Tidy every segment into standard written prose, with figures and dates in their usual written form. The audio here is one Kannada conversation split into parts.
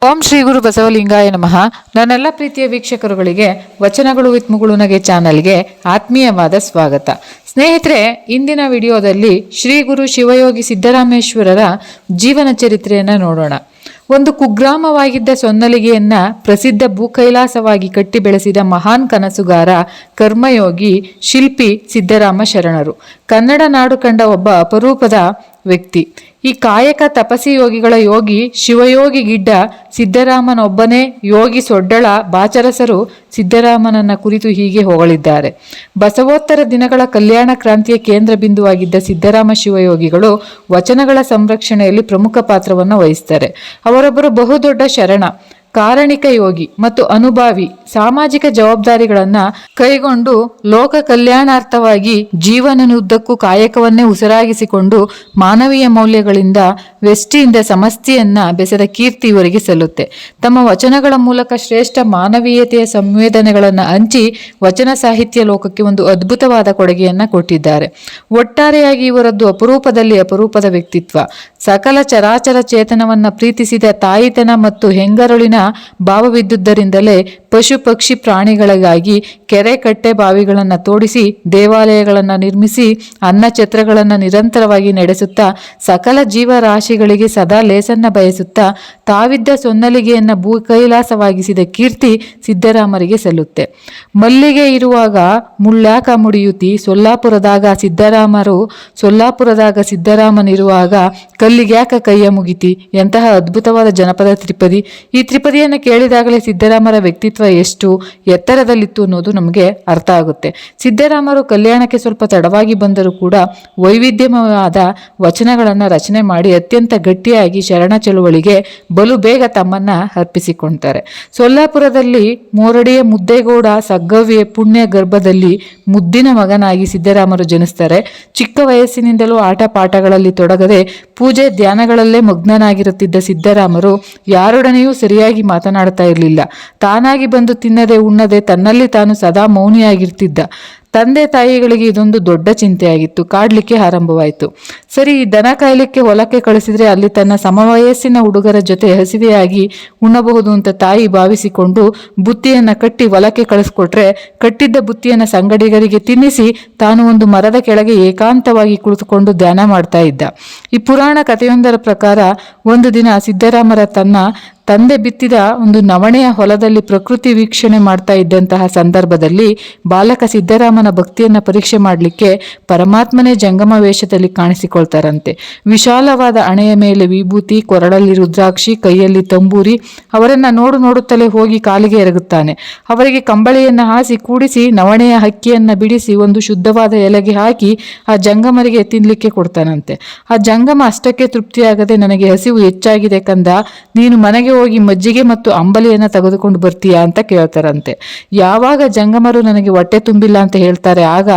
ಓಂ ಶ್ರೀ ಗುರು ಬಸವಲಿಂಗಾಯ ನಮಃ. ನನ್ನೆಲ್ಲ ಪ್ರೀತಿಯ ವೀಕ್ಷಕರುಗಳಿಗೆ ವಚನಗಳು ವಿತ್ ಮುಗುಳುನಗೆ ಚಾನಲ್ಗೆ ಆತ್ಮೀಯವಾದ ಸ್ವಾಗತ. ಸ್ನೇಹಿತರೆ, ಇಂದಿನ ವಿಡಿಯೋದಲ್ಲಿ ಶ್ರೀ ಗುರು ಶಿವಯೋಗಿ ಸಿದ್ದರಾಮೇಶ್ವರರ ಜೀವನ ಚರಿತ್ರೆಯನ್ನು ನೋಡೋಣ. ಒಂದು ಕುಗ್ರಾಮವಾಗಿದ್ದ ಸೊನ್ನಲಿಗೆಯನ್ನ ಪ್ರಸಿದ್ಧ ಭೂಕೈಲಾಸವಾಗಿ ಕಟ್ಟಿ ಬೆಳೆಸಿದ ಮಹಾನ್ ಕನಸುಗಾರ, ಕರ್ಮಯೋಗಿ, ಶಿಲ್ಪಿ ಸಿದ್ದರಾಮ ಶರಣರು ಕನ್ನಡ ನಾಡು ಕಂಡ ಒಬ್ಬ ಅಪರೂಪದ ವ್ಯಕ್ತಿ. ಈ ಕಾಯಕ ತಪಸಿ ಯೋಗಿಗಳ ಯೋಗಿ ಶಿವಯೋಗಿ ಗಿಡ್ಡ ಸಿದ್ದರಾಮನೊಬ್ಬನೇ ಯೋಗಿ ಸೊಡ್ಡಳ ಬಾಚರಸರು ಸಿದ್ದರಾಮನನ್ನ ಕುರಿತು ಹೀಗೆ ಹೊಗಳಿದ್ದಾರೆ. ಬಸವೋತ್ತರ ದಿನಗಳ ಕಲ್ಯಾಣ ಕ್ರಾಂತಿಯ ಕೇಂದ್ರ ಬಿಂದುವಾಗಿದ್ದ ಸಿದ್ದರಾಮ ಶಿವಯೋಗಿಗಳು ವಚನಗಳ ಸಂರಕ್ಷಣೆಯಲ್ಲಿ ಪ್ರಮುಖ ಪಾತ್ರವನ್ನು ವಹಿಸ್ತಾರೆ. ಅವರೊಬ್ಬರು ಬಹುದೊಡ್ಡ ಶರಣ, ಕಾರಣಿಕ ಯೋಗಿ ಮತ್ತು ಅನುಭಾವಿ. ಸಾಮಾಜಿಕ ಜವಾಬ್ದಾರಿಗಳನ್ನು ಕೈಗೊಂಡು ಲೋಕ ಕಲ್ಯಾಣಾರ್ಥವಾಗಿ ಜೀವನನುದ್ದಕ್ಕೂ ಕಾಯಕವನ್ನೇ ಉಸಿರಾಗಿಸಿಕೊಂಡು ಮಾನವೀಯ ಮೌಲ್ಯಗಳಿಂದ ವ್ಯಷ್ಟಿಯಿಂದ ಸಮಸ್ಯೆಯನ್ನ ಬೆಸೆದ ಕೀರ್ತಿ ಇವರಿಗೆ ಸಲ್ಲುತ್ತೆ. ತಮ್ಮ ವಚನಗಳ ಮೂಲಕ ಶ್ರೇಷ್ಠ ಮಾನವೀಯತೆಯ ಸಂವೇದನೆಗಳನ್ನು ಹಂಚಿ ವಚನ ಸಾಹಿತ್ಯ ಲೋಕಕ್ಕೆ ಒಂದು ಅದ್ಭುತವಾದ ಕೊಡುಗೆಯನ್ನ ಕೊಟ್ಟಿದ್ದಾರೆ. ಒಟ್ಟಾರೆಯಾಗಿ ಇವರದ್ದು ಅಪರೂಪದಲ್ಲಿ ಅಪರೂಪದ ವ್ಯಕ್ತಿತ್ವ. ಸಕಲ ಚರಾಚರ ಚೇತನವನ್ನ ಪ್ರೀತಿಸಿದ ತಾಯಿತನ ಮತ್ತು ಹೆಂಗರುಳಿನ ಭಾವವಿದ್ದುದರಿಂದಲೇ ಪಶು ಪಕ್ಷಿ ಪ್ರಾಣಿಗಳಿಗಾಗಿ ಕೆರೆ ಕಟ್ಟೆ ಬಾವಿಗಳನ್ನು ತೋಡಿಸಿ ದೇವಾಲಯಗಳನ್ನು ನಿರ್ಮಿಸಿ ಅನ್ನ ಛತ್ರಗಳನ್ನು ನಿರಂತರವಾಗಿ ನಡೆಸುತ್ತಾ ಸಕಲ ಜೀವರಾಶಿಗಳಿಗೆ ಸದಾ ಲೇಸನ್ನ ಬಯಸುತ್ತಾ ತಾವಿದ್ದ ಸೊನ್ನಲಿಗೆಯನ್ನ ಭೂ ಕೈಲಾಸವಾಗಿಸಿದ ಕೀರ್ತಿ ಸಿದ್ದರಾಮರಿಗೆ ಸಲ್ಲುತ್ತೆ. ಮಲ್ಲಿಗೆ ಇರುವಾಗ ಮುಳ್ಳ್ಯಾಕ ಮುಡಿಯುತಿ, ಸೊಲ್ಲಾಪುರದಾಗ ಸಿದ್ದರಾಮನಿರುವಾಗ ಕಲ್ಲಿಗ್ಯಾಕ ಕೈಯ ಮುಗಿತಿ. ಎಂತಹ ಅದ್ಭುತವಾದ ಜನಪದ ತ್ರಿಪದಿ. ಈ ತ್ರಿಪದಿಯನ್ನು ಕೇಳಿದಾಗಲೇ ಸಿದ್ದರಾಮರ ವ್ಯಕ್ತಿತ್ವ ಎಷ್ಟು ಎತ್ತರದಲ್ಲಿತ್ತು ಅನ್ನೋದು ನಮಗೆ ಅರ್ಥ ಆಗುತ್ತೆ. ಸಿದ್ದರಾಮರು ಕಲ್ಯಾಣಕ್ಕೆ ಸ್ವಲ್ಪ ತಡವಾಗಿ ಬಂದರೂ ಕೂಡ ವೈವಿಧ್ಯಮಯವಾದ ವಚನಗಳನ್ನು ರಚನೆ ಮಾಡಿ ಅತ್ಯಂತ ಗಟ್ಟಿಯಾಗಿ ಶರಣ ಚಳುವಳಿಗೆ ಬಲು ಬೇಗ ತಮ್ಮನ್ನ ಅರ್ಪಿಸಿಕೊಳ್ತಾರೆ. ಸೊಲ್ಲಾಪುರದಲ್ಲಿ ಮೋರಡಿಯ ಮುದ್ದೇಗೌಡ ಸಗ್ಗವ್ಯ ಪುಣ್ಯ ಗರ್ಭದಲ್ಲಿ ಮುದ್ದಿನ ಮಗನಾಗಿ ಸಿದ್ದರಾಮರು ಜನಿಸ್ತಾರೆ. ಚಿಕ್ಕ ವಯಸ್ಸಿನಿಂದಲೂ ಆಟ ಪಾಠಗಳಲ್ಲಿ ತೊಡಗದೆ ಪೂಜೆ ಧ್ಯಾನಗಳಲ್ಲೇ ಮಗ್ನನಾಗಿರುತ್ತಿದ್ದ ಸಿದ್ದರಾಮರು ಯಾರೊಡನೆಯೂ ಸರಿಯಾಗಿ ಮಾತನಾಡ್ತಾ ಇರಲಿಲ್ಲ. ತಾನಾಗಿ ಬಂದು ತಿನ್ನದೆ ಉಣ್ಣದೆ ತನ್ನಲ್ಲಿ ತಾನು ಸದಾ ಮೌನಿಯಾಗಿರ್ತಿದ್ದ. ತಂದೆ ತಾಯಿಗಳಿಗೆ ಇದೊಂದು ದೊಡ್ಡ ಚಿಂತೆಯಾಗಿತ್ತು. ಕಾಡ್ಲಿಕ್ಕೆ ಆರಂಭವಾಯಿತು. ಸರಿ, ದನ ಕಾಯ್ಲಿಕ್ಕೆ ಹೊಲಕ್ಕೆ ಕಳಿಸಿದ್ರೆ ಅಲ್ಲಿ ತನ್ನ ಸಮವಯಸ್ಸಿನ ಹುಡುಗರ ಜೊತೆ ಹಸಿವೆಯಾಗಿ ಉಣ್ಣಬಹುದು ಅಂತ ತಾಯಿ ಭಾವಿಸಿಕೊಂಡು ಬುತ್ತಿಯನ್ನ ಕಟ್ಟಿ ಹೊಲಕ್ಕೆ ಕಳಿಸ್ಕೊಟ್ರೆ ಕಟ್ಟಿದ್ದ ಬುತ್ತಿಯನ್ನ ಸಂಗಡಿಗರಿಗೆ ತಿನ್ನಿಸಿ ತಾನು ಒಂದು ಮರದ ಕೆಳಗೆ ಏಕಾಂತವಾಗಿ ಕುಳಿತುಕೊಂಡು ಧ್ಯಾನ ಮಾಡ್ತಾ ಇದ್ದ. ಈ ಪುರಾಣ ಕಥೆಯೊಂದರ ಪ್ರಕಾರ ಒಂದು ದಿನ ಸಿದ್ದರಾಮರ ತನ್ನ ತಂದೆ ಬಿತ್ತಿದ ಒಂದು ನವಣೆಯ ಹೊಲದಲ್ಲಿ ಪ್ರಕೃತಿ ವೀಕ್ಷಣೆ ಮಾಡ್ತಾ ಇದ್ದಂತಹ ಸಂದರ್ಭದಲ್ಲಿ ಬಾಲಕ ಸಿದ್ದರಾಮನ ಭಕ್ತಿಯನ್ನ ಪರೀಕ್ಷೆ ಮಾಡಲಿಕ್ಕೆ ಪರಮಾತ್ಮನೇ ಜಂಗಮ ವೇಷದಲ್ಲಿ ಕಾಣಿಸಿಕೊಳ್ತಾರಂತೆ. ವಿಶಾಲವಾದ ಹಣೆಯ ಮೇಲೆ ವಿಭೂತಿ, ಕೊರಳಲ್ಲಿ ರುದ್ರಾಕ್ಷಿ, ಕೈಯಲ್ಲಿ ತಂಬೂರಿ. ಅವರನ್ನ ನೋಡುತ್ತಲೇ ಹೋಗಿ ಕಾಲಿಗೆ ಎರಗುತ್ತಾನೆ. ಅವರಿಗೆ ಕಂಬಳಿಯನ್ನ ಹಾಸಿ ಕೂಡಿಸಿ ನವಣೆಯ ಹಕ್ಕಿಯನ್ನ ಬಿಡಿಸಿ ಒಂದು ಶುದ್ಧವಾದ ಎಲೆಗೆ ಹಾಕಿ ಆ ಜಂಗಮರಿಗೆ ತಿನ್ಲಿಕ್ಕೆ ಕೊಡ್ತಾನಂತೆ. ಆ ಜಂಗಮ ಅಷ್ಟಕ್ಕೆ ತೃಪ್ತಿಯಾಗದೆ, ನನಗೆ ಹಸಿವು ಹೆಚ್ಚಾಗಿದೆ ಕಂದ, ನೀನು ಮನೆಗೆ ಹೋಗಿ ಮಜ್ಜಿಗೆ ಮತ್ತು ಅಂಬಲಿಯನ್ನ ತೆಗೆದುಕೊಂಡು ಬರ್ತೀಯಾ ಅಂತ ಕೇಳ್ತಾರಂತೆ. ಯಾವಾಗ ಜಂಗಮರು ನನಗೆ ಹೊಟ್ಟೆ ತುಂಬಿಲ್ಲ ಅಂತ ಹೇಳ್ತಾರೆ, ಆಗ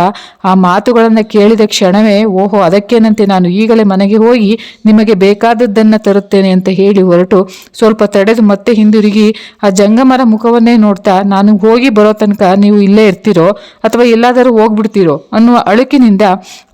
ಆ ಮಾತುಗಳನ್ನ ಕೇಳಿದ ಕ್ಷಣವೇ, ಓಹೋ ಅದಕ್ಕೇನಂತೆ, ನಾನು ಈಗಲೇ ಮನೆಗೆ ಹೋಗಿ ನಿಮಗೆ ಬೇಕಾದದ್ದನ್ನ ತರುತ್ತೇನೆ ಅಂತ ಹೇಳಿ ಹೊರಟು ಸ್ವಲ್ಪ ತಡೆದು ಮತ್ತೆ ಹಿಂದಿರುಗಿ ಆ ಜಂಗಮರ ಮುಖವನ್ನೇ ನೋಡ್ತಾ, ನಾನು ಹೋಗಿ ಬರೋ ತನಕ ನೀವು ಇಲ್ಲೇ ಇರ್ತೀರೋ ಅಥವಾ ಎಲ್ಲಾದರೂ ಹೋಗ್ಬಿಡ್ತೀರೋ ಅನ್ನುವ ಅಳುಕಿನಿಂದ,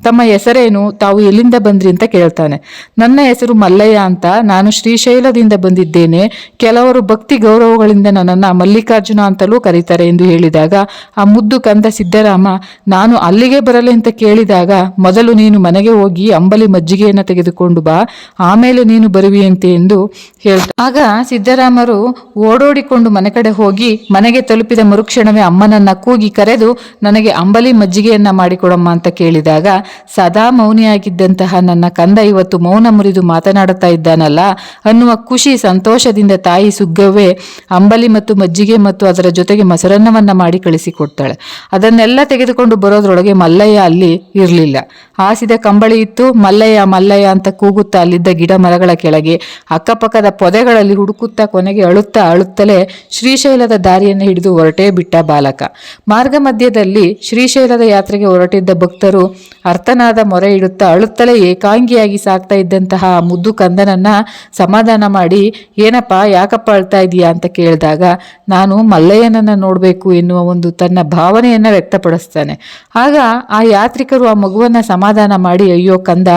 ತಮ್ಮ ಹೆಸರೇನು, ತಾವು ಎಲ್ಲಿಂದ ಬಂದ್ರಿ ಅಂತ ಕೇಳ್ತಾನೆ. ನನ್ನ ಹೆಸರು ಮಲ್ಲಯ್ಯ ಅಂತ, ನಾನು ಶ್ರೀಶೈಲದಿಂದ ಬಂದಿದ್ದೇನೆ. ಕೆಲವರು ಭಕ್ತಿ ಗೌರವಗಳಿಂದ ನನ್ನನ್ನು ಮಲ್ಲಿಕಾರ್ಜುನ ಅಂತಲೂ ಕರೀತಾರೆ ಎಂದು ಹೇಳಿದಾಗ ಆ ಮುದ್ದು ಕಂದ ಸಿದ್ದರಾಮ, ನಾನು ಅಲ್ಲಿಗೆ ಬರಲಿ ಅಂತ ಕೇಳಿದಾಗ ಮೊದಲು ನೀನು ಮನೆಗೆ ಹೋಗಿ ಅಂಬಲಿ ಮಜ್ಜಿಗೆಯನ್ನು ತೆಗೆದುಕೊಂಡು ಬಾ, ಆಮೇಲೆ ನೀನು ಬರುವಿಯಂತೆ ಎಂದು ಹೇಳ್ತಾರೆ. ಆಗ ಸಿದ್ದರಾಮರು ಓಡೋಡಿಕೊಂಡು ಮನೆ ಕಡೆ ಹೋಗಿ ಮನೆಗೆ ತಲುಪಿದ ಮರುಕ್ಷಣವೇ ಅಮ್ಮನನ್ನ ಕೂಗಿ ಕರೆದು ನನಗೆ ಅಂಬಲಿ ಮಜ್ಜಿಗೆಯನ್ನ ಮಾಡಿಕೊಡಮ್ಮ ಅಂತ ಕೇಳಿದಾಗ ಸದಾ ಮೌನಿಯಾಗಿದ್ದಂತಹ ನನ್ನ ಕಂದ ಇವತ್ತು ಮೌನ ಮುರಿದು ಮಾತನಾಡುತ್ತಾ ಇದ್ದಾನಲ್ಲ ಅನ್ನುವ ಖುಷಿ ಸಂತೋಷದಿಂದ ತಾಯಿ ಸುಗ್ಗವ್ವೆ ಅಂಬಲಿ ಮತ್ತು ಮಜ್ಜಿಗೆ ಮತ್ತು ಅದರ ಜೊತೆಗೆ ಮೊಸರನ್ನವನ್ನ ಮಾಡಿ ಕಳಿಸಿಕೊಡ್ತಾಳೆ. ಅದನ್ನೆಲ್ಲ ತೆಗೆದುಕೊಂಡು ಬರೋದ್ರೊಳಗೆ ಮಲ್ಲಯ್ಯ ಅಲ್ಲಿ ಇರಲಿಲ್ಲ. ಹಾಸಿದ ಕಂಬಳಿ ಇತ್ತು. ಮಲ್ಲಯ್ಯ ಮಲ್ಲಯ್ಯ ಅಂತ ಕೂಗುತ್ತಾ ಅಲ್ಲಿದ್ದ ಗಿಡ ಮರಗಳ ಕೆಳಗೆ ಅಕ್ಕಪಕ್ಕದ ಪೊದೆಗಳಲ್ಲಿ ಹುಡುಕುತ್ತಾ ಕೊನೆಗೆ ಅಳುತ್ತಲೇ ಶ್ರೀಶೈಲದ ದಾರಿಯನ್ನು ಹಿಡಿದು ಹೊರಟೇ ಬಿಟ್ಟ ಬಾಲಕ. ಮಾರ್ಗ ಮಧ್ಯದಲ್ಲಿ ಶ್ರೀಶೈಲದ ಯಾತ್ರೆಗೆ ಹೊರಟಿದ್ದ ಭಕ್ತರು ಅರ್ಥನಾದ ಮೊರೆ ಇಡುತ್ತಾ ಅಳುತ್ತಲೇ ಏಕಾಂಗಿಯಾಗಿ ಸಾಕ್ತಾ ಇದ್ದಂತಹ ಮುದ್ದು ಕಂದನನ್ನ ಸಮಾಧಾನ ಮಾಡಿ, ಏನಪ್ಪ ಯಾಕಪ್ಪ ಅಳ್ತಾ ಇದೀಯಾ ಅಂತ ಕೇಳಿದಾಗ, ನಾನು ಮಲ್ಲಯ್ಯನನ್ನ ನೋಡಬೇಕು ಎನ್ನುವ ಒಂದು ತನ್ನ ಭಾವನೆಯನ್ನ ವ್ಯಕ್ತಪಡಿಸ್ತಾನೆ. ಆಗ ಆ ಯಾತ್ರಿಕರು ಆ ಮಗುವನ್ನ ಸಮಾಧಾನ ಮಾಡಿ, ಅಯ್ಯೋ ಕಂದ,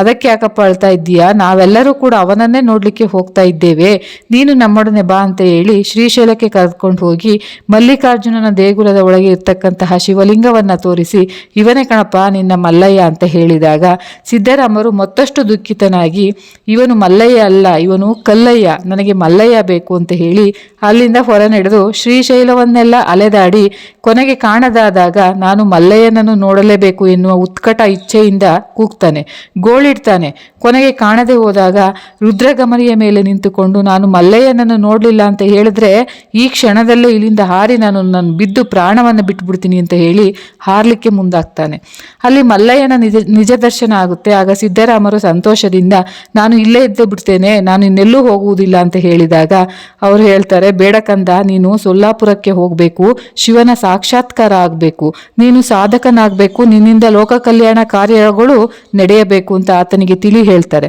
ಅದಕ್ಕೆ ಯಾಕಪ್ಪ ಅಳ್ತಾ ಇದ್ದೀಯಾ, ನಾವೆಲ್ಲರೂ ಕೂಡ ಅವನನ್ನೇ ನೋಡ್ಲಿಕ್ಕೆ ಹೋಗ್ತಾ ಇದ್ದೇವೆ, ನೀನು ನಮ್ಮೊಡನೆ ಬಾ ಅಂತ ಹೇಳಿ ಶ್ರೀಶೈಲಕ್ಕೆ ಕರೆದುಕೊಂಡು ಹೋಗಿ ಮಲ್ಲಿಕಾರ್ಜುನನ ದೇಗುಲದ ಒಳಗೆ ಇರ್ತಕ್ಕಂತಹ ಶಿವಲಿಂಗವನ್ನ ತೋರಿಸಿ, ಇವನೇ ಕಣಪ್ಪ ನಿನ್ನ ಮಲ್ಲಯ್ಯ ಅಂತ ಹೇಳಿದಾಗ ಸಿದ್ದರಾಮರು ಮತ್ತಷ್ಟು ದುಃಖಿತನಾಗಿ, ಇವನು ಮಲ್ಲಯ್ಯ ಅಲ್ಲ, ಇವನು ಕಲ್ಲಯ್ಯ, ನನಗೆ ಮಲ್ಲಯ್ಯ ಬೇಕು ಅಂತ ಹೇಳಿ ಅಲ್ಲಿಂದ ಹೊರ ನಡೆದು ಶ್ರೀಶೈಲವನ್ನೆಲ್ಲ ಅಲೆದಾಡಿ ಕೊನೆಗೆ ಕಾಣದಾದಾಗ ನಾನು ಮಲ್ಲಯ್ಯನನ್ನು ನೋಡಲೇಬೇಕು ಎನ್ನುವ ಉತ್ಕಟ ಇಚ್ಛೆಯಿಂದ ಕೂಗ್ತಾನೆ, ಗೋಳಿಡ್ತಾನೆ. ಕೊನೆಗೆ ಕಾಣದೆ ಹೋದಾಗ ರುದ್ರಗಮನಿಯ ಮೇಲೆ ನಿಂತುಕೊಂಡು ನಾನು ಮಲ್ಲಯ್ಯನನ್ನು ನೋಡಲಿಲ್ಲ ಅಂತ ಹೇಳಿದ್ರೆ ಈ ಕ್ಷಣದಲ್ಲೇ ಇಲ್ಲಿಂದ ಹಾರಿ ನಾನು ಬಿದ್ದು ಪ್ರಾಣವನ್ನು ಬಿಟ್ಬಿಡ್ತೀನಿ ಅಂತ ಹೇಳಿ ಹಾರ್ಲಿಕ್ಕೆ ಮುಂದಾಗ್ತಾನೆ. ಅಲ್ಲಿ ಮಲ್ಲಯ್ಯನ ನಿಜ ದರ್ಶನ ಆಗುತ್ತೆ. ಆಗ ಸಿದ್ದರಾಮರು ಸಂತೋಷದಿಂದ ನಾನು ಇಲ್ಲೇ ಇದ್ದೇ ಬಿಡ್ತೇನೆ, ನಾನು ಇನ್ನೆಲ್ಲೂ ಹೋಗುವುದಿಲ್ಲ ಅಂತ ಹೇಳಿದಾಗ ಅವರು ಹೇಳ್ತಾರೆ, ಬೇಡ ಕಂದ, ನೀನು ಸೊಲ್ಲಾಪುರಕ್ಕೆ ಹೋಗಬೇಕು, ಶಿವನ ಸಾಕ್ಷಾತ್ಕಾರ ಆಗಬೇಕು, ನೀನು ಸಾಧಕನಾಗಬೇಕು, ನಿನ್ನಿಂದ ಲೋಕ ಕಲ್ಯಾಣ ಕಾರ್ಯಗಳು ನಡೆಯಬೇಕು ಅಂತ ಆತನಿಗೆ ತಿಳಿ ಹೇಳ್ತಾರೆ.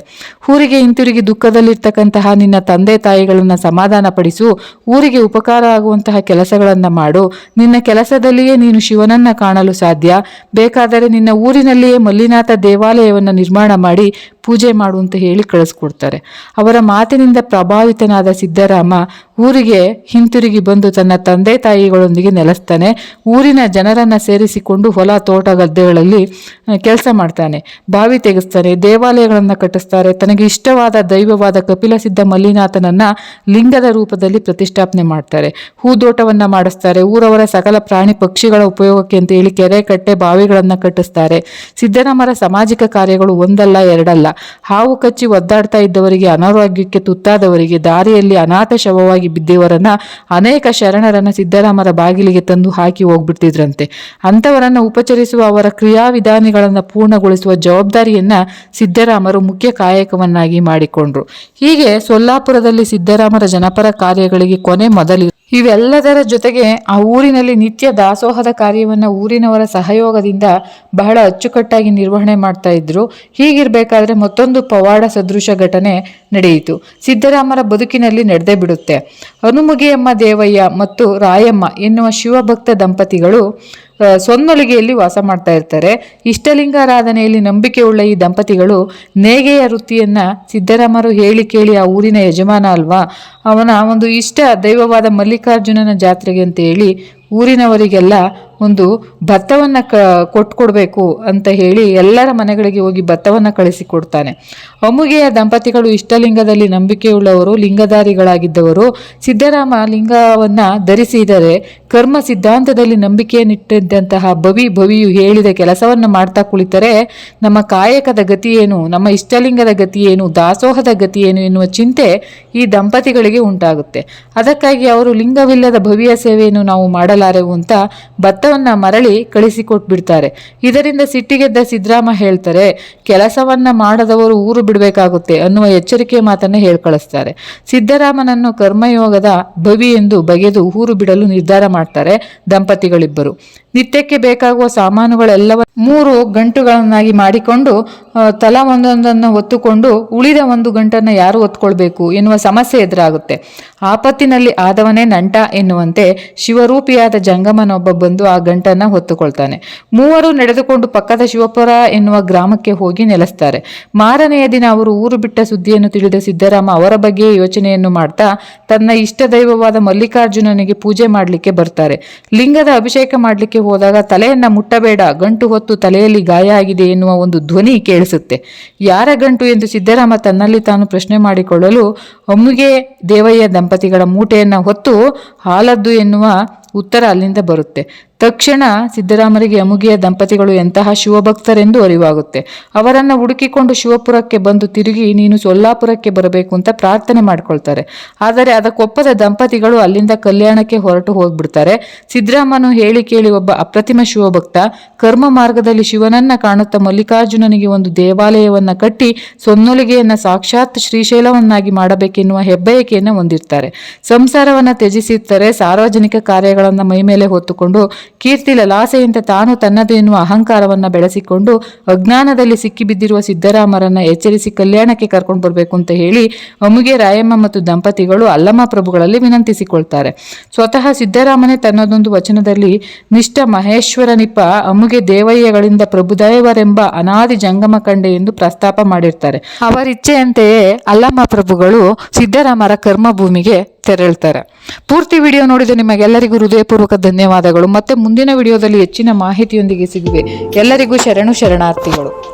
ಊರಿಗೆ ಹಿಂತಿರುಗಿ ದುಃಖದಲ್ಲಿರ್ತಕ್ಕಂತಹ ನಿನ್ನ ತಂದೆ ತಾಯಿಗಳನ್ನ ಸಮಾಧಾನ ಪಡಿಸು, ಊರಿಗೆ ಉಪಕಾರ ಆಗುವಂತಹ ಕೆಲಸಗಳನ್ನ ಮಾಡು, ನಿನ್ನ ಕೆಲಸದಲ್ಲಿಯೇ ನೀನು ಶಿವನನ್ನ ಕಾಣಲು ಸಾಧ್ಯ, ಬೇಕಾದರೆ ನಿನ್ನ ಊರಿನಲ್ಲಿಯೇ ಮಲ್ಲಿನಾಥ ದೇವಾಲಯವನ್ನು ನಿರ್ಮಾಣ ಮಾಡಿ ಪೂಜೆ ಮಾಡು ಅಂತ ಹೇಳಿ ಕಳಿಸ್ಕೊಡ್ತಾರೆ. ಅವರ ಮಾತಿನಿಂದ ಪ್ರಭಾವಿತನಾದ ಸಿದ್ದರಾಮ ಊರಿಗೆ ಹಿಂತಿರುಗಿ ಬಂದು ತನ್ನ ತಂದೆ ತಾಯಿಗಳೊಂದಿಗೆ ನೆಲೆಸ್ತಾನೆ. ಊರಿನ ಜನರನ್ನ ಸೇರಿಸಿಕೊಂಡು ಹೊಲ ತೋಟ ಗದ್ದೆಗಳಲ್ಲಿ ಕೆಲಸ ಮಾಡ್ತಾನೆ, ಬಾವಿ ತೆಗೆಸ್ತಾನೆ, ದೇವಾಲಯಗಳನ್ನು ಕಟ್ಟಿಸ್ತಾರೆ. ತನಗೆ ಇಷ್ಟವಾದ ದೈವವಾದ ಕಪಿಲ ಸಿದ್ಧ ಮಲ್ಲಿನಾಥನನ್ನ ಲಿಂಗದ ರೂಪದಲ್ಲಿ ಪ್ರತಿಷ್ಠಾಪನೆ ಮಾಡ್ತಾರೆ. ಹೂದೋಟವನ್ನ ಮಾಡಿಸ್ತಾರೆ. ಊರವರ ಸಕಲ ಪ್ರಾಣಿ ಪಕ್ಷಿಗಳ ಉಪಯೋಗಕ್ಕೆ ಅಂತ ಹೇಳಿ ಕೆರೆ ಕಟ್ಟೆ ಬಾವಿಗಳನ್ನ ಕಟ್ಟಿಸ್ತಾರೆ. ಸಿದ್ದರಾಮರ ಸಾಮಾಜಿಕ ಕಾರ್ಯಗಳು ಒಂದಲ್ಲ ಎರಡಲ್ಲ. ಹಾವು ಕಚ್ಚಿ ಒದ್ದಾಡ್ತಾ ಇದ್ದವರಿಗೆ, ಅನಾರೋಗ್ಯಕ್ಕೆ ತುತ್ತಾದವರಿಗೆ, ದಾರಿಯಲ್ಲಿ ಅನಾಥ ಶವವಾಗಿ ಬಿದ್ದವರನ್ನ ಅನೇಕ ಶರಣರನ್ನ ಸಿದ್ದರಾಮರ ಬಾಗಿಲಿಗೆ ತಂದು ಹಾಕಿ ಹೋಗ್ಬಿಡ್ತಿದ್ರಂತೆ. ಅಂಥವರನ್ನ ಉಪಚರಿಸುವ ಅವರ ಕ್ರಿಯಾವಿಧಾನಗಳನ್ನ ಪೂರ್ಣಗೊಳಿಸುವ ಜವಾಬ್ದಾರಿಯನ್ನ ಸಿದ್ದರಾಮರು ಮುಖ್ಯ ಕಾಯಕವನ್ನಾಗಿ ಮಾಡಿಕೊಂಡ್ರು. ಹೀಗೆ ಸೊಲ್ಲಾಪುರದಲ್ಲಿ ಸಿದ್ದರಾಮರ ಜನಪರ ಕಾರ್ಯಗಳಿಗೆ ಕೊನೆ ಮೊದಲು. ಇವೆಲ್ಲದರ ಜೊತೆಗೆ ಆ ಊರಿನಲ್ಲಿ ನಿತ್ಯ ದಾಸೋಹದ ಕಾರ್ಯವನ್ನ ಊರಿನವರ ಸಹಯೋಗದಿಂದ ಬಹಳ ಅಚ್ಚುಕಟ್ಟಾಗಿ ನಿರ್ವಹಣೆ ಮಾಡ್ತಾ ಇದ್ರು. ಹೀಗಿರ್ಬೇಕಾದ್ರೆ ಮತ್ತೊಂದು ಪವಾಡ ಸದೃಶ ಘಟನೆ ನಡೆಯಿತು. ಸಿದ್ದರಾಮರ ಬದುಕಿನಲ್ಲಿ ನಡೆದೇ ಬಿಡುತ್ತೆ. ಹನುಮಗಿಯಮ್ಮ ದೇವಯ್ಯ ಮತ್ತು ರಾಯಮ್ಮ ಎನ್ನುವ ಶಿವಭಕ್ತ ದಂಪತಿಗಳು ಸೊನ್ನೊಲಿಗೆಯಲ್ಲಿ ವಾಸ ಮಾಡ್ತಾ ಇರ್ತಾರೆ. ಇಷ್ಟಲಿಂಗಾರಾಧನೆಯಲ್ಲಿ ನಂಬಿಕೆ ಉಳ್ಳ ಈ ದಂಪತಿಗಳು ನೇಗೆಯ ವೃತ್ತಿಯನ್ನ ಸಿದ್ದರಾಮರು ಹೇಳಿ ಕೇಳಿ, ಆ ಊರಿನ ಯಜಮಾನ ಅಲ್ವಾ, ಅವನ ಒಂದು ಇಷ್ಟ ದೈವವಾದ ಮಲ್ಲಿಕಾರ್ಜುನನ ಜಾತ್ರೆಗೆ ಅಂತ ಹೇಳಿ ಊರಿನವರಿಗೆಲ್ಲ ಒಂದು ಭತ್ತವನ್ನು ಕೊಟ್ಕೊಡ್ಬೇಕು ಅಂತ ಹೇಳಿ ಎಲ್ಲರ ಮನೆಗಳಿಗೆ ಹೋಗಿ ಭತ್ತವನ್ನು ಕಳಿಸಿಕೊಡ್ತಾನೆ. ಅಮುಗೆಯ ದಂಪತಿಗಳು ಇಷ್ಟಲಿಂಗದಲ್ಲಿ ನಂಬಿಕೆಯುಳ್ಳವರು, ಲಿಂಗಧಾರಿಗಳಾಗಿದ್ದವರು. ಸಿದ್ದರಾಮ ಲಿಂಗವನ್ನ ಧರಿಸಿದರೆ ಕರ್ಮ ಸಿದ್ಧಾಂತದಲ್ಲಿ ನಂಬಿಕೆಯನ್ನಿಟ್ಟಿದ್ದಂತಹ ಭವಿಯು ಹೇಳಿದ ಕೆಲಸವನ್ನು ಮಾಡ್ತಾ ಕುಳಿತರೆ ನಮ್ಮ ಕಾಯಕದ ಗತಿ ಏನು, ನಮ್ಮ ಇಷ್ಟಲಿಂಗದ ಗತಿ ಏನು, ದಾಸೋಹದ ಗತಿ ಏನು ಎನ್ನುವ ಚಿಂತೆ ಈ ದಂಪತಿಗಳಿಗೆ ಉಂಟಾಗುತ್ತೆ. ಅದಕ್ಕಾಗಿ ಅವರು ಲಿಂಗವಿಲ್ಲದ ಭವಿಯ ಸೇವೆಯನ್ನು ನಾವು ಮಾಡಲಾರೆವು ಅಂತ ಭತ್ತವನ್ನ ಮರಳಿ ಕಳಿಸಿಕೊಟ್ಬಿಡ್ತಾರೆ. ಇದರಿಂದ ಸಿಟ್ಟಿಗೆದ್ದ ಸಿದ್ದರಾಮ ಹೇಳ್ತಾರೆ, ಕೆಲಸವನ್ನ ಮಾಡದವರು ಊರು ಬಿಡಬೇಕಾಗುತ್ತೆ ಅನ್ನುವ ಎಚ್ಚರಿಕೆ ಮಾತನ್ನ ಹೇಳ್ಕಳಿಸ್ತಾರೆ. ಸಿದ್ದರಾಮನನ್ನು ಕರ್ಮಯೋಗದ ಭವಿ ಎಂದು ಬಗೆದು ಊರು ಬಿಡಲು ನಿರ್ಧಾರ ಮಾಡ್ತಾರೆ ದಂಪತಿಗಳಿಬ್ಬರು. ನಿತ್ಯಕ್ಕೆ ಬೇಕಾಗುವ ಸಾಮಾನುಗಳೆಲ್ಲವ 3 ಗಂಟುಗಳನ್ನಾಗಿ ಮಾಡಿಕೊಂಡು ತಲಾ ಒಂದೊಂದನ್ನು ಹೊತ್ತುಕೊಂಡು ಉಳಿದ 1 ಗಂಟನ್ನು ಯಾರು ಹೊತ್ಕೊಳ್ಬೇಕು ಎನ್ನುವ ಸಮಸ್ಯೆ ಎದುರಾಗುತ್ತೆ. ಆಪತ್ತಿನಲ್ಲಿ ಆದವನೇ ನಂಟ ಎನ್ನುವಂತೆ ಶಿವರೂಪಿಯಾದ ಜಂಗಮನೊಬ್ಬ ಬಂದು ಆ ಗಂಟನ್ನ ಹೊತ್ತುಕೊಳ್ತಾನೆ. ಮೂವರು ನಡೆದುಕೊಂಡು ಪಕ್ಕದ ಶಿವಪುರ ಎನ್ನುವ ಗ್ರಾಮಕ್ಕೆ ಹೋಗಿ ನೆಲೆಸ್ತಾರೆ. ಮಾರನೆಯ ದಿನ ಅವರು ಊರು ಬಿಟ್ಟ ಸುದ್ದಿಯನ್ನು ತಿಳಿದ ಸಿದ್ದರಾಮ ಅವರ ಬಗ್ಗೆ ಯೋಚನೆಯನ್ನು ಮಾಡ್ತಾ ತನ್ನ ಇಷ್ಟ ದೈವವಾದ ಮಲ್ಲಿಕಾರ್ಜುನನಿಗೆ ಪೂಜೆ ಮಾಡಲಿಕ್ಕೆ ಬರ್ತಾರೆ. ಲಿಂಗದ ಅಭಿಷೇಕ ಮಾಡಲಿಕ್ಕೆ ಹೋದಾಗ ತಲೆಯನ್ನ ಮುಟ್ಟಬೇಡ, ಗಂಟು ಹೊತ್ತು ತಲೆಯಲ್ಲಿ ಗಾಯ ಆಗಿದೆ ಎನ್ನುವ ಒಂದು ಧ್ವನಿ ಕೇಳಿಸುತ್ತೆ. ಯಾರ ಗಂಟು ಎಂದು ಸಿದ್ದರಾಮ ತನ್ನಲ್ಲಿ ತಾನು ಪ್ರಶ್ನೆ ಮಾಡಿಕೊಳ್ಳಲು ಅಮ್ಮುಗೆ ದೇವಯ್ಯ ದಂಪತಿಗಳ ಮೂಟೆಯನ್ನ ಹೊತ್ತು ಹಾಲದ್ದು ಎನ್ನುವ ಉತ್ತರ ಅಲ್ಲಿಂದ ಬರುತ್ತೆ. ತಕ್ಷಣ ಸಿದ್ದರಾಮರಿಗೆ ಅಮುಗೆಯ ದಂಪತಿಗಳು ಎಂತಹ ಶಿವಭಕ್ತರೆಂದು ಅರಿವಾಗುತ್ತೆ. ಅವರನ್ನು ಹುಡುಕಿಕೊಂಡು ಶಿವಪುರಕ್ಕೆ ಬಂದು ತಿರುಗಿ ನೀನು ಸೊಲ್ಲಾಪುರಕ್ಕೆ ಬರಬೇಕು ಅಂತ ಪ್ರಾರ್ಥನೆ ಮಾಡ್ಕೊಳ್ತಾರೆ. ಆದರೆ ಅದಕ್ಕೊಪ್ಪದ ದಂಪತಿಗಳು ಅಲ್ಲಿಂದ ಕಲ್ಯಾಣಕ್ಕೆ ಹೊರಟು ಹೋಗ್ಬಿಡ್ತಾರೆ. ಸಿದ್ದರಾಮನು ಹೇಳಿ ಕೇಳಿ ಒಬ್ಬ ಅಪ್ರತಿಮ ಶಿವಭಕ್ತ ಕರ್ಮ ಮಾರ್ಗದಲ್ಲಿ ಶಿವನನ್ನ ಕಾಣುತ್ತಾ ಮಲ್ಲಿಕಾರ್ಜುನನಿಗೆ ಒಂದು ದೇವಾಲಯವನ್ನ ಕಟ್ಟಿ ಸೊನ್ನೊಲಿಗೆಯನ್ನ ಸಾಕ್ಷಾತ್ ಶ್ರೀಶೈಲವನ್ನಾಗಿ ಮಾಡಬೇಕೆನ್ನುವ ಹೆಬ್ಬಯಕೆಯನ್ನು ಹೊಂದಿರ್ತಾರೆ. ಸಂಸಾರವನ್ನ ತ್ಯಜಿಸಿರ್ತಾರೆ. ಸಾರ್ವಜನಿಕ ಕಾರ್ಯಗಳನ್ನ ಮೈಮೇಲೆ ಹೊತ್ತುಕೊಂಡು ಕೀರ್ತಿ ಲಲಾಸೆಯಿಂದ ತಾನು ತನ್ನದು ಎನ್ನುವ ಅಹಂಕಾರವನ್ನ ಬೆಳೆಸಿಕೊಂಡು ಅಜ್ಞಾನದಲ್ಲಿ ಸಿಕ್ಕಿಬಿದ್ದಿರುವ ಸಿದ್ದರಾಮರನ್ನ ಎಚ್ಚರಿಸಿ ಕಲ್ಯಾಣಕ್ಕೆ ಕರ್ಕೊಂಡು ಬರಬೇಕು ಅಂತ ಹೇಳಿ ಅಮುಗೆ ರಾಯಮ್ಮ ಮತ್ತು ದಂಪತಿಗಳು ಅಲ್ಲಮ್ಮ ಪ್ರಭುಗಳಲ್ಲಿ ವಿನಂತಿಸಿಕೊಳ್ತಾರೆ. ಸ್ವತಃ ಸಿದ್ದರಾಮನೇ ತನ್ನದೊಂದು ವಚನದಲ್ಲಿ ನಿಷ್ಠ ಮಹೇಶ್ವರನಿಪ್ಪ ಅಮುಗೆ ದೇವಯ್ಯಗಳಿಂದ ಪ್ರಭುದೇವರೆಂಬ ಅನಾದಿ ಜಂಗಮ ಕಂಡೆ ಎಂದು ಪ್ರಸ್ತಾಪ ಮಾಡಿರ್ತಾರೆ. ಅವರಿಚ್ಛೆಯಂತೆಯೇ ಅಲ್ಲಮ್ಮ ಪ್ರಭುಗಳು ಸಿದ್ದರಾಮರ ಕರ್ಮಭೂಮಿಗೆ ತೆರಳ್ತಾರೆ. ಪೂರ್ತಿ ವಿಡಿಯೋ ನೋಡಿದ ನಿಮಗೆಲ್ಲರಿಗೂ ಹೃದಯಪೂರ್ವಕ ಧನ್ಯವಾದಗಳು. ಮತ್ತೆ ಮುಂದಿನ ವಿಡಿಯೋದಲ್ಲಿ ಹೆಚ್ಚಿನ ಮಾಹಿತಿಯೊಂದಿಗೆ ಸಿಗುವೆ. ಎಲ್ಲರಿಗೂ ಶರಣಾರ್ಥಿಗಳು.